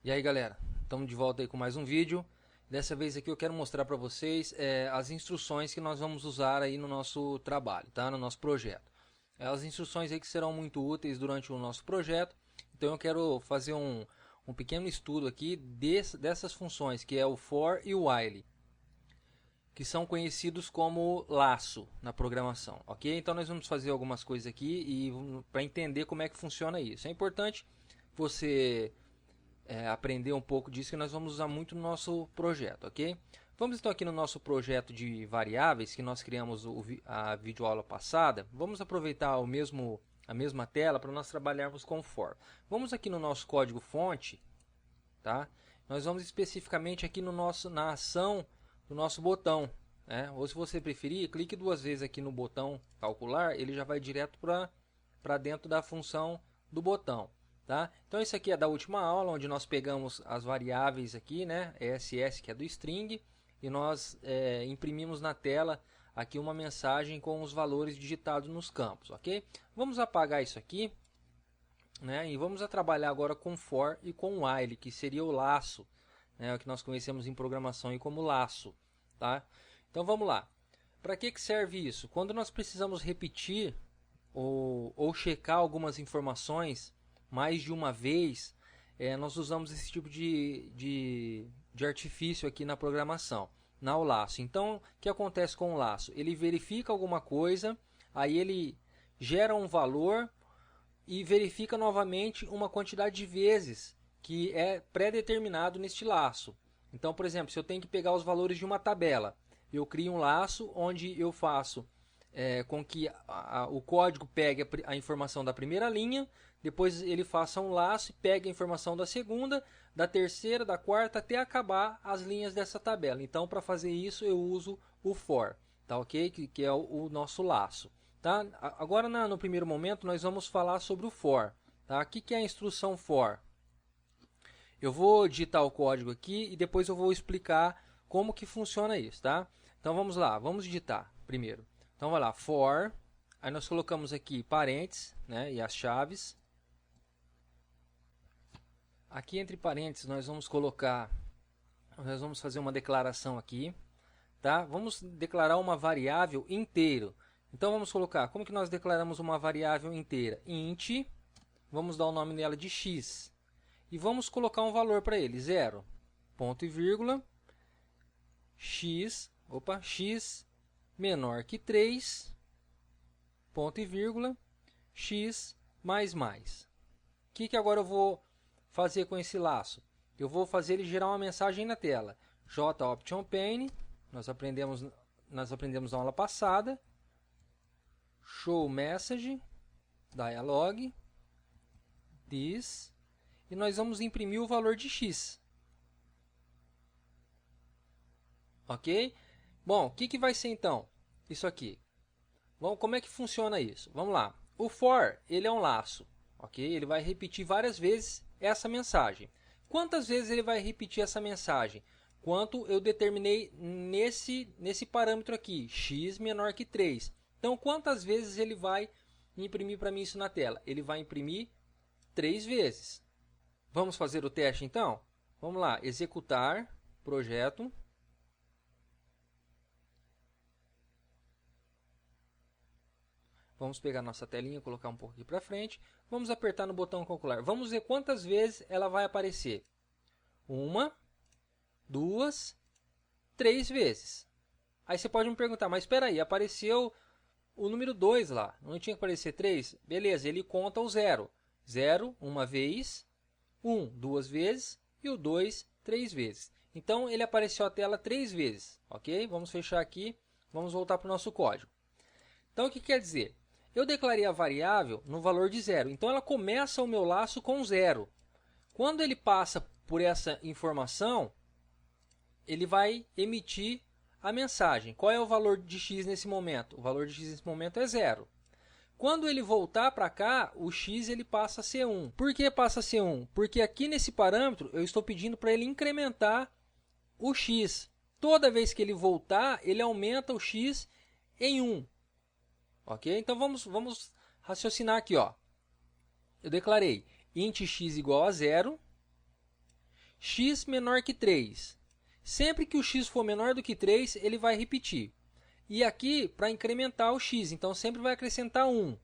E aí galera, estamos de volta aí com mais um vídeo. Dessa vez aqui eu quero mostrar para vocês as instruções que nós vamos usar aí no nosso trabalho, tá? No nosso projeto. As instruções aí que serão muito úteis durante o nosso projeto. Então eu quero fazer um pequeno estudo aqui dessas funções, que é o for e o while, que são conhecidos como laço na programação, ok? Então nós vamos fazer algumas coisas aqui e para entender como é que funciona isso. É importante você aprender um pouco disso que nós vamos usar muito no nosso projeto, ok? Vamos então aqui no nosso projeto de variáveis que nós criamos a videoaula passada. Vamos aproveitar a mesma tela para nós trabalharmos com for. Vamos aqui no nosso código fonte, tá? Nós vamos especificamente aqui na ação do nosso botão, né? Ou se você preferir, clique duas vezes aqui no botão calcular, ele já vai direto para dentro da função do botão. Tá? Então isso aqui é da última aula, onde nós pegamos as variáveis aqui, né, ESS, que é do string, e nós imprimimos na tela aqui uma mensagem com os valores digitados nos campos, ok? Vamos apagar isso aqui, né, e vamos trabalhar agora com for e com while, que seria o laço, né, o que nós conhecemos em programação aí como laço, tá? Então vamos lá. Para que serve isso? Quando nós precisamos repetir ou checar algumas informações mais de uma vez, nós usamos esse tipo de artifício aqui na programação, o laço. Então, o que acontece com o laço? Ele verifica alguma coisa, aí ele gera um valor e verifica novamente uma quantidade de vezes que é pré-determinado neste laço. Então, por exemplo, se eu tenho que pegar os valores de uma tabela, eu crio um laço onde eu faço com que o código pegue a informação da primeira linha, depois ele faça um laço e pegue a informação da segunda, da terceira, da quarta, até acabar as linhas dessa tabela. Então, para fazer isso, eu uso o for, tá ok? Que é o nosso laço. Tá? Agora, no primeiro momento, nós vamos falar sobre o for. Tá? O que é a instrução for? Eu vou digitar o código aqui e depois eu vou explicar como que funciona isso. Tá? Então, vamos lá, vamos digitar primeiro. Então, vai lá, for, aí nós colocamos aqui parênteses, né, e as chaves. Aqui entre parênteses nós vamos fazer uma declaração aqui, tá? Vamos declarar uma variável inteiro. Então vamos colocar, como que nós declaramos uma variável inteira? Int, vamos dar o nome dela de x. E vamos colocar um valor para ele, 0, ponto e vírgula, x menor que 3, ponto e vírgula, x mais mais. O que agora eu vou fazer com esse laço? Eu vou fazer ele gerar uma mensagem na tela. JOptionPane, nós aprendemos na aula passada. Show message, dialog, this, e nós vamos imprimir o valor de x. Ok? Bom, o que vai ser então isso aqui? Bom, como é que funciona isso? Vamos lá. O for, ele é um laço, ok? Ele vai repetir várias vezes essa mensagem. Quantas vezes ele vai repetir essa mensagem? Quanto eu determinei nesse parâmetro aqui, x menor que 3. Então, quantas vezes ele vai imprimir para mim isso na tela? Ele vai imprimir 3 vezes. Vamos fazer o teste então? Vamos lá, executar, projeto. Vamos pegar nossa telinha, colocar um pouco aqui para frente. Vamos apertar no botão calcular. Vamos ver quantas vezes ela vai aparecer. 1, 2, 3 vezes. Aí você pode me perguntar, mas espera aí, apareceu o número 2 lá. Não tinha que aparecer 3? Beleza, ele conta o 0. 0, uma vez. 1, duas vezes. E o 2, 3 vezes. Então, ele apareceu a tela 3 vezes. Ok? Vamos fechar aqui. Vamos voltar para o nosso código. Então, o que quer dizer? Eu declarei a variável no valor de 0. Então, ela começa o meu laço com 0. Quando ele passa por essa informação, ele vai emitir a mensagem. Qual é o valor de x nesse momento? O valor de x nesse momento é 0. Quando ele voltar para cá, o x ele passa a ser 1. Por que passa a ser 1? Porque aqui nesse parâmetro eu estou pedindo para ele incrementar o x. Toda vez que ele voltar, ele aumenta o x em 1. Ok? Então vamos raciocinar aqui. Ó. Eu declarei int x igual a 0. x menor que 3. Sempre que o x for menor do que 3, ele vai repetir. E aqui, para incrementar o x, então sempre vai acrescentar 1.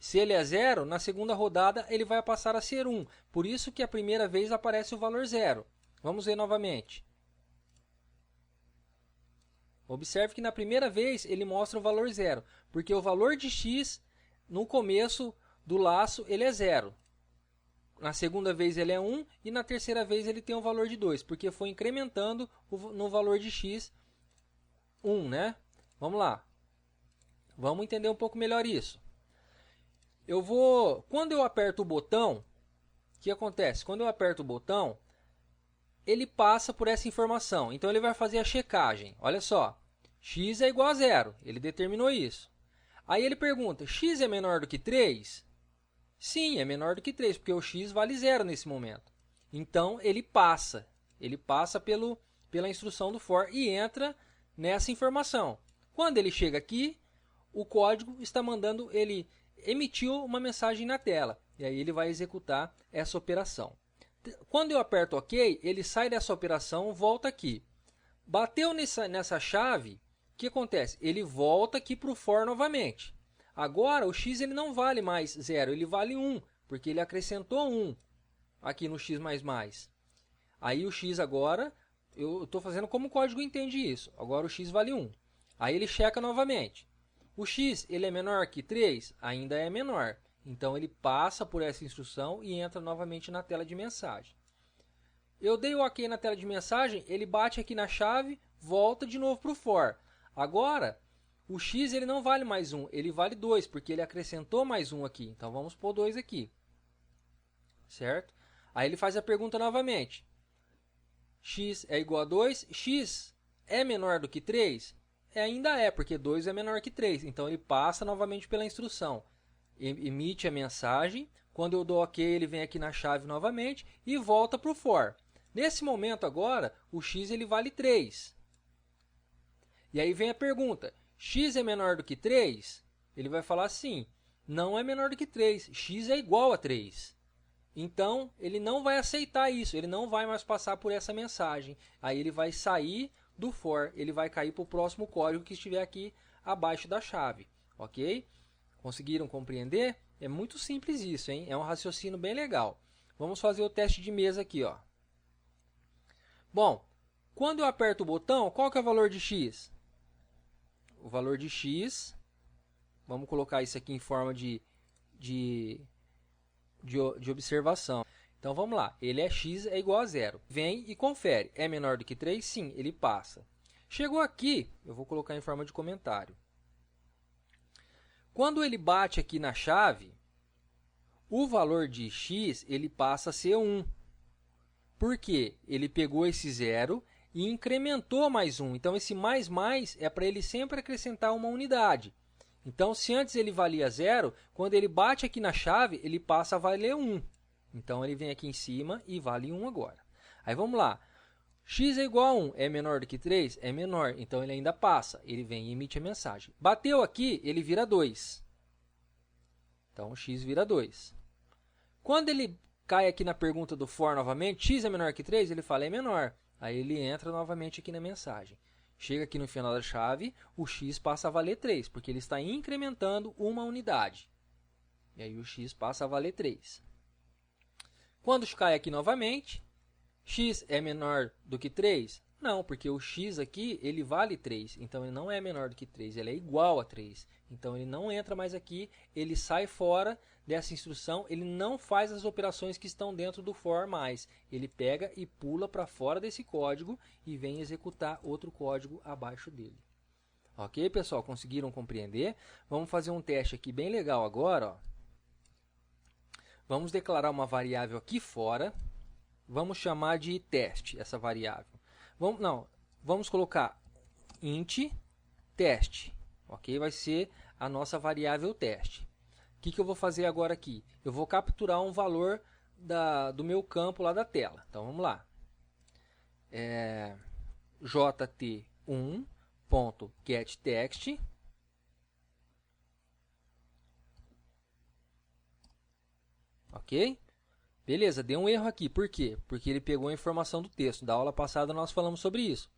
Se ele é 0, na segunda rodada ele vai passar a ser 1. Por isso que a primeira vez aparece o valor 0. Vamos ver novamente. Observe que na primeira vez ele mostra o valor 0, porque o valor de x no começo do laço ele é 0. Na segunda vez ele é 1 e na terceira vez ele tem um valor de 2, porque foi incrementando no valor de x 1, né? Vamos lá. Vamos entender um pouco melhor isso. Quando eu aperto o botão, o que acontece? Quando eu aperto o botão, ele passa por essa informação. Então ele vai fazer a checagem. Olha só, x é igual a 0, ele determinou isso. Aí ele pergunta, x é menor do que 3? Sim, é menor do que 3, porque o x vale 0 nesse momento. Então ele passa pela instrução do for e entra nessa informação. Quando ele chega aqui, o código está mandando, ele emitiu uma mensagem na tela. E aí ele vai executar essa operação. Quando eu aperto OK, ele sai dessa operação, volta aqui. Bateu nessa chave, o que acontece? Ele volta aqui para o for novamente. Agora o x ele não vale mais 0, ele vale 1, porque ele acrescentou 1 aqui no x++. Aí o x agora, eu estou fazendo como o código entende isso. Agora o x vale 1. Aí ele checa novamente. O x ele é menor que 3? Ainda é menor. Então ele passa por essa instrução e entra novamente na tela de mensagem. Eu dei o OK na tela de mensagem, ele bate aqui na chave, volta de novo para o for. Agora, o x ele não vale mais 1, ele vale 2, porque ele acrescentou mais 1 aqui. Então vamos pôr 2 aqui. Certo? Aí ele faz a pergunta novamente. X é igual a 2, x é menor do que 3? Ainda é, porque 2 é menor que 3. Então ele passa novamente pela instrução. Emite a mensagem. Quando eu dou OK, ele vem aqui na chave novamente e volta para o for. Nesse momento agora, o x ele vale 3. E aí vem a pergunta. X é menor do que 3? Ele vai falar sim. Não é menor do que 3. X é igual a 3. Então, ele não vai aceitar isso. Ele não vai mais passar por essa mensagem. Aí ele vai sair do for. Ele vai cair para o próximo código que estiver aqui abaixo da chave. Ok? Conseguiram compreender? É muito simples isso, hein? É um raciocínio bem legal. Vamos fazer o teste de mesa aqui, ó. Bom, quando eu aperto o botão, qual que é o valor de x? O valor de x, vamos colocar isso aqui em forma de observação. Então vamos lá, ele é x é igual a 0. Vem e confere, é menor do que 3? Sim, ele passa. Chegou aqui, eu vou colocar em forma de comentário. Quando ele bate aqui na chave, o valor de x ele passa a ser 1. Por quê? Ele pegou esse 0 e incrementou mais 1. Então, esse mais é para ele sempre acrescentar uma unidade. Então, se antes ele valia 0, quando ele bate aqui na chave, ele passa a valer 1. Então, ele vem aqui em cima e vale 1 agora. Aí, vamos lá. X é igual a 1. É menor do que 3? É menor. Então, ele ainda passa. Ele vem e emite a mensagem. Bateu aqui, ele vira 2. Então, x vira 2. Quando ele cai aqui na pergunta do for novamente, x é menor que 3? Ele fala, é menor. Aí ele entra novamente aqui na mensagem. Chega aqui no final da chave, o x passa a valer 3, porque ele está incrementando uma unidade. E aí o x passa a valer 3. Quando cai aqui novamente, x é menor do que 3? Não, porque o x aqui ele vale 3, então ele não é menor do que 3, ele é igual a 3. Então ele não entra mais aqui, ele sai fora dessa instrução, ele não faz as operações que estão dentro do for mais. Ele pega e pula para fora desse código e vem executar outro código abaixo dele. Ok, pessoal? Conseguiram compreender? Vamos fazer um teste aqui bem legal agora. Ó. Vamos declarar uma variável aqui fora. Vamos chamar de teste essa variável. Vamos colocar int teste. Ok? Vai ser a nossa variável teste. O que eu vou fazer agora aqui? Eu vou capturar um valor do meu campo lá da tela. Então, vamos lá. jt1.getText. Ok? Beleza, deu um erro aqui. Por quê? Porque ele pegou a informação do texto. Da aula passada nós falamos sobre isso.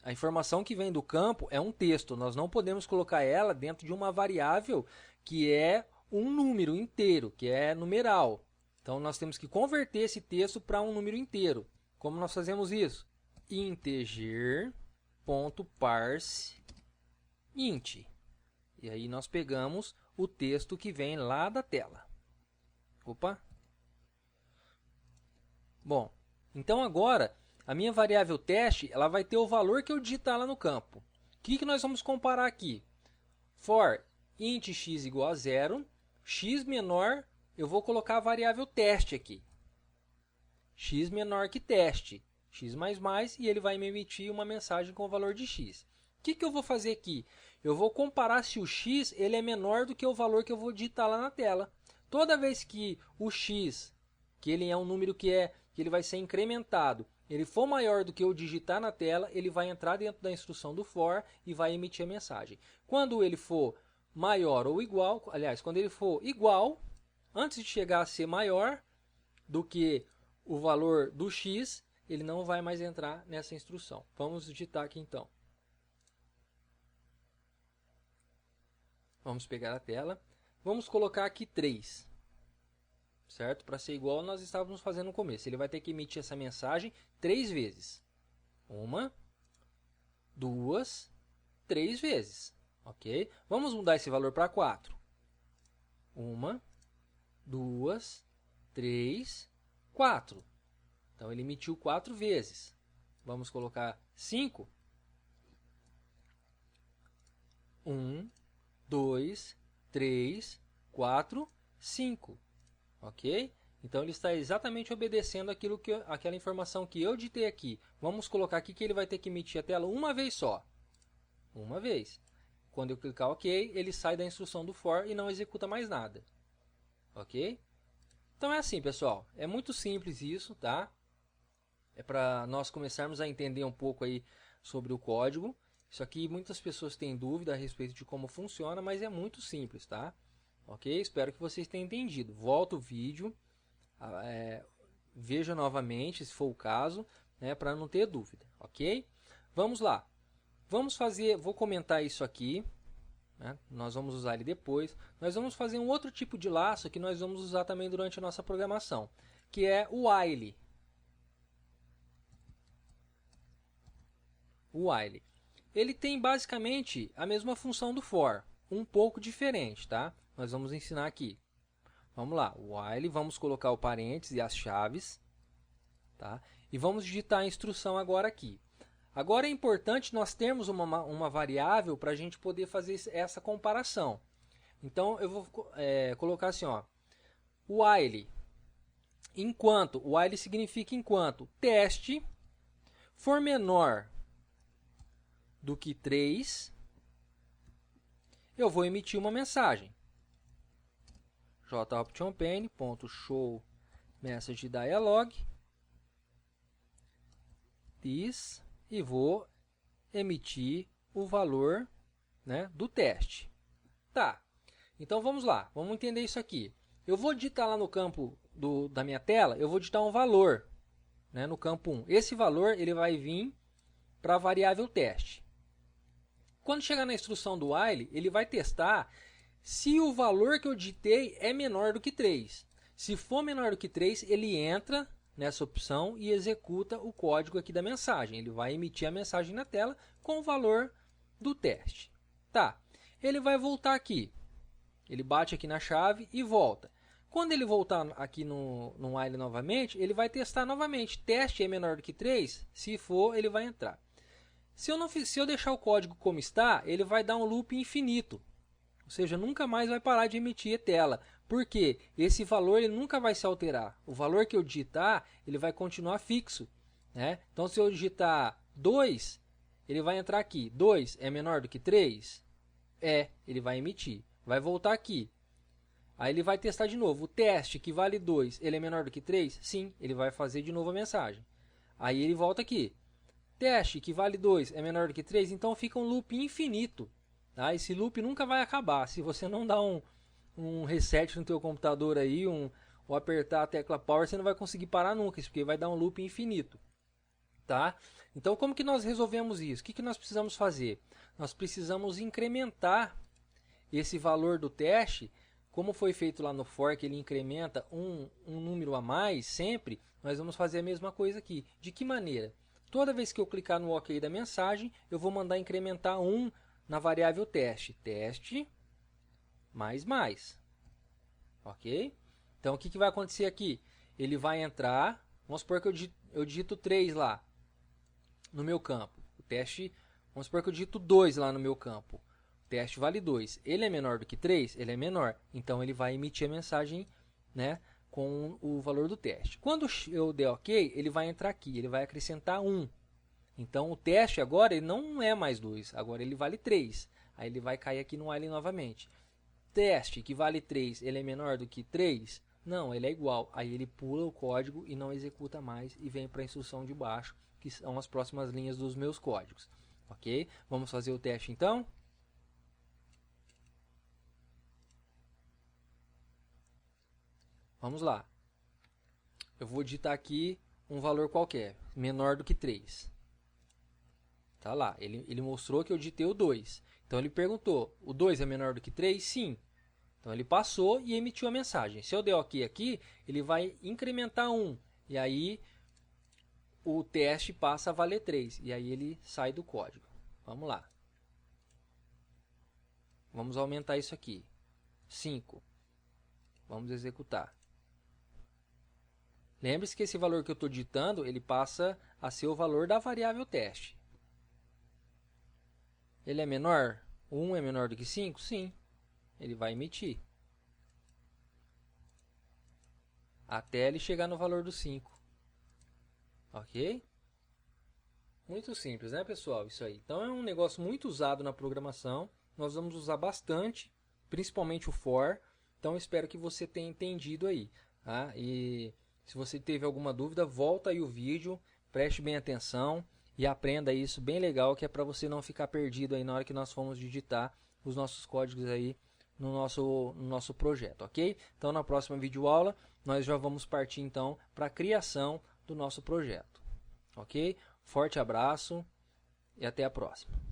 A informação que vem do campo é um texto. Nós não podemos colocar ela dentro de uma variável que é um número inteiro, que é numeral. Então, nós temos que converter esse texto para um número inteiro. Como nós fazemos isso? Integer.parseInt. E aí nós pegamos o texto que vem lá da tela. Opa! Bom, então agora a minha variável teste ela vai ter o valor que eu digitar lá no campo. O que nós vamos comparar aqui? For int x igual a 0, x menor, eu vou colocar a variável teste aqui. X menor que teste, x++, e ele vai me emitir uma mensagem com o valor de x. O que eu vou fazer aqui? Eu vou comparar se o x ele é menor do que o valor que eu vou digitar lá na tela. Toda vez que o x, que ele é um número que ele vai ser incrementado, ele for maior do que eu digitar na tela, ele vai entrar dentro da instrução do for e vai emitir a mensagem. Quando ele for maior ou igual, aliás, quando ele for igual, antes de chegar a ser maior do que o valor do x, ele não vai mais entrar nessa instrução. Vamos digitar aqui então. Vamos pegar a tela. Vamos colocar aqui 3. Certo? Para ser igual nós estávamos fazendo no começo. Ele vai ter que emitir essa mensagem 3 vezes. 1, 2, 3 vezes. Ok? Vamos mudar esse valor para 4. 1, 2, 3, 4. Então ele emitiu 4 vezes. Vamos colocar 5. 1, 2, 3, 4, 5. Ok? Então ele está exatamente obedecendo aquela informação que eu digitei aqui. Vamos colocar aqui que ele vai ter que emitir a tela uma vez só. Uma vez. Quando eu clicar OK, ele sai da instrução do for e não executa mais nada. Ok? Então é assim, pessoal. É muito simples isso, tá? É para nós começarmos a entender um pouco aí sobre o código. Isso aqui muitas pessoas têm dúvida a respeito de como funciona, mas é muito simples, tá? Ok? Espero que vocês tenham entendido. Volta o vídeo, veja novamente, se for o caso, né, para não ter dúvida, ok? Vamos lá. Vou comentar isso aqui, né? Nós vamos usar ele depois. Nós vamos fazer um outro tipo de laço que nós vamos usar também durante a nossa programação, que é o while. O while. Ele tem basicamente a mesma função do for, um pouco diferente, tá? Nós vamos ensinar aqui. Vamos lá, while, vamos colocar o parênteses e as chaves, tá? E vamos digitar a instrução agora aqui. Agora é importante nós termos uma variável para a gente poder fazer essa comparação. Então eu vou colocar assim, ó, while, enquanto, while significa enquanto teste for menor do que 3, eu vou emitir uma mensagem. joptionpane.show message dialog this e vou emitir o valor, né, do teste. Tá, então vamos lá, vamos entender isso aqui. Eu vou digitar lá no campo da minha tela, eu vou digitar um valor, né, no campo 1. Esse valor ele vai vir para a variável teste. Quando chegar na instrução do while, ele vai testar se o valor que eu digitei é menor do que 3. Se for menor do que 3, ele entra nessa opção e executa o código aqui da mensagem. Ele vai emitir a mensagem na tela com o valor do teste. Tá, ele vai voltar aqui. Ele bate aqui na chave e volta. Quando ele voltar aqui no while novamente, ele vai testar novamente. Teste é menor do que 3? Se for, ele vai entrar. Se eu deixar o código como está, ele vai dar um loop infinito. Ou seja, nunca mais vai parar de emitir tela. Por quê? Esse valor ele nunca vai se alterar. O valor que eu digitar, ele vai continuar fixo, né? Então, se eu digitar 2, ele vai entrar aqui. 2 é menor do que 3? Ele vai emitir. Vai voltar aqui. Aí ele vai testar de novo. O teste que vale 2, ele é menor do que 3? Sim, ele vai fazer de novo a mensagem. Aí ele volta aqui. Teste que vale 2 é menor do que 3? Então fica um loop infinito. Tá? Esse loop nunca vai acabar. Se você não dá um reset no teu computador aí, um ou apertar a tecla Power, você não vai conseguir parar nunca, porque vai dar um loop infinito. Tá? Então, como que nós resolvemos isso? O que nós precisamos fazer? Nós precisamos incrementar esse valor do teste. Como foi feito lá no fork, ele incrementa um número a mais sempre. Nós vamos fazer a mesma coisa aqui. De que maneira? Toda vez que eu clicar no OK da mensagem, eu vou mandar incrementar 1 na variável teste. Teste mais. Ok? Então, o que vai acontecer aqui? Ele vai entrar, vamos supor que eu digito 3 lá no meu campo. O teste, vamos supor que eu digito 2 lá no meu campo. O teste vale 2. Ele é menor do que 3? Ele é menor. Então, ele vai emitir a mensagem, né, com o valor do teste. Quando eu der OK, ele vai entrar aqui. Ele vai acrescentar 1. Então, o teste agora ele não é mais 2. Agora, ele vale 3. Aí, ele vai cair aqui no while novamente. Teste que vale 3, ele é menor do que 3? Não, ele é igual. Aí ele pula o código e não executa mais e vem para a instrução de baixo, que são as próximas linhas dos meus códigos. Ok? Vamos fazer o teste então? Vamos lá. Eu vou digitar aqui um valor qualquer, menor do que 3. Tá lá, ele mostrou que eu digitei o 2. Então ele perguntou, o 2 é menor do que 3? Sim. Então ele passou e emitiu a mensagem. Se eu der OK aqui, ele vai incrementar 1. E aí o teste passa a valer 3. E aí ele sai do código. Vamos lá. Vamos aumentar isso aqui. 5. Vamos executar. Lembre-se que esse valor que eu estou digitando, ele passa a ser o valor da variável teste. Ele é menor? 1 é menor do que 5? Sim. Ele vai emitir. Até ele chegar no valor do 5. Ok? Muito simples, né, pessoal? Isso aí. Então, é um negócio muito usado na programação. Nós vamos usar bastante, principalmente o for. Então, espero que você tenha entendido aí. Tá? E se você teve alguma dúvida, volta aí o vídeo, preste bem atenção e aprenda isso bem legal, que é para você não ficar perdido aí na hora que nós formos digitar os nossos códigos aí no nosso projeto, ok? Então, na próxima videoaula, nós já vamos partir então para a criação do nosso projeto, ok? Forte abraço e até a próxima.